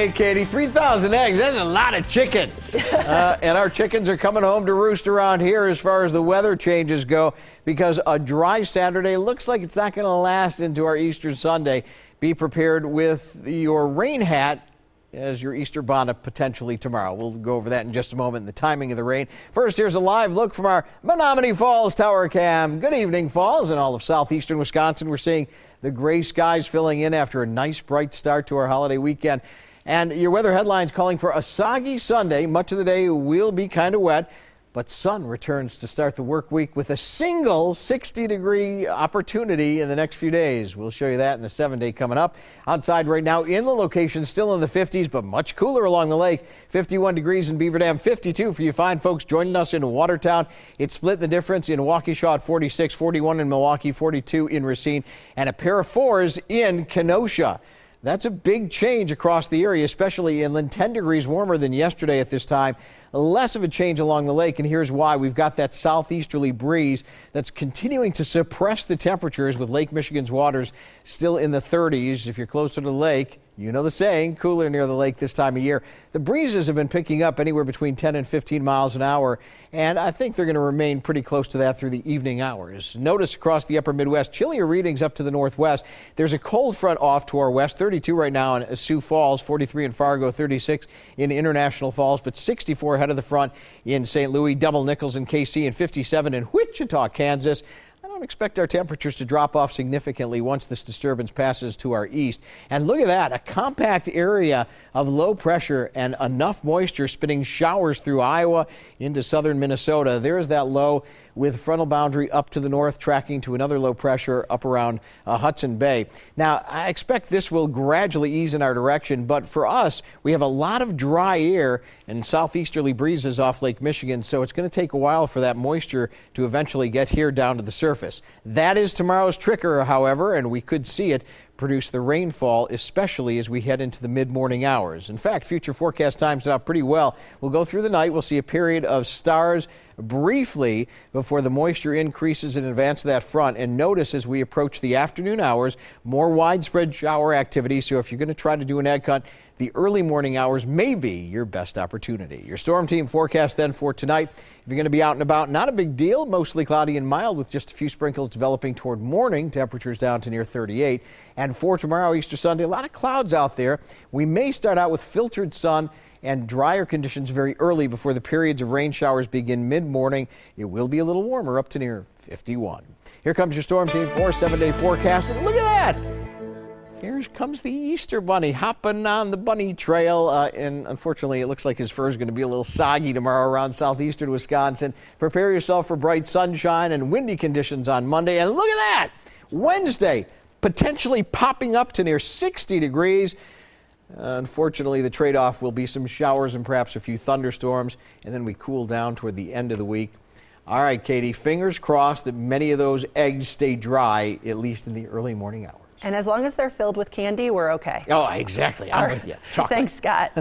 Hey, Katie, 3,000 eggs. That's a lot of chickens. And our chickens are coming home to roost around here as far as the weather changes go, because a dry Saturday looks like it's not going to last into our Easter Sunday. Be prepared with your rain hat as your Easter bonnet potentially tomorrow. We'll go over that in just a moment, the timing of the rain. First, here's a live look from our Menominee Falls Tower Cam. Good evening, Falls, and all of southeastern Wisconsin. We're seeing the gray skies filling in after a nice bright start to our holiday weekend. And your weather headlines calling for a soggy Sunday. Much of the day will be kind of wet, but sun returns to start the work week with a single 60-degree opportunity in the next few days. We'll show you that in the 7-day coming up. Outside right now in the location, still in the 50s, but much cooler along the lake. 51 degrees in Beaver Dam, 52 for you fine folks joining us in Watertown. It's split the difference in Waukesha at 46, 41 in Milwaukee, 42 in Racine, and a pair of 4s in Kenosha. That's a big change across the area, especially inland. 10 degrees warmer than yesterday at this time. Less of a change along the lake, and here's why. We've got that southeasterly breeze that's continuing to suppress the temperatures, with Lake Michigan's waters still in the 30s. If you're closer to the lake, you know the saying, cooler near the lake this time of year. The breezes have been picking up anywhere between 10 and 15 miles an hour, and I think they're going to remain pretty close to that through the evening hours. Notice across the upper Midwest, chillier readings up to the northwest. There's a cold front off to our west, 32 right now in Sioux Falls, 43 in Fargo, 36 in International Falls, but 64 ahead of the front in St. Louis, Double Nichols in KC, and 57 in Wichita, Kansas. I don't expect our temperatures to drop off significantly once this disturbance passes to our east. And look at that, a compact area of low pressure and enough moisture spinning showers through Iowa into southern Minnesota. There's that low with frontal boundary up to the north, tracking to another low pressure up around Hudson Bay. Now, I expect this will gradually ease in our direction, but for us, we have a lot of dry air and southeasterly breezes off Lake Michigan, so it's going to take a while for that moisture to eventually get here down to the surface. That is tomorrow's trigger, however, and we could see it produce the rainfall, especially as we head into the mid-morning hours. In fact, future forecast times it out pretty well. We'll go through the night. We'll see a period of stars briefly before the moisture increases in advance of that front. And notice as we approach the afternoon hours, more widespread shower activity. So if you're going to try to do an egg hunt, the early morning hours may be your best opportunity. Your Storm Team forecast then for tonight. If you're going to be out and about, not a big deal. Mostly cloudy and mild with just a few sprinkles developing toward morning. Temperatures down to near 38. And for tomorrow, Easter Sunday, a lot of clouds out there. We may start out with filtered sun and drier conditions very early before the periods of rain showers begin mid-morning. It will be a little warmer, up to near 51. Here comes your Storm Team 4 7-day forecast. And look at that! Here comes the Easter Bunny hopping on the bunny trail, and unfortunately it looks like his fur is going to be a little soggy tomorrow around southeastern Wisconsin. Prepare yourself for bright sunshine and windy conditions on Monday. And look at that! Wednesday, potentially popping up to near 60 degrees. Unfortunately, the trade-off will be some showers and perhaps a few thunderstorms, and then we cool down toward the end of the week. All right, Katie, fingers crossed that many of those eggs stay dry, at least in the early morning hours. And as long as they're filled with candy, we're okay. Oh, exactly. I'm with you. Chocolate. Thanks, Scott.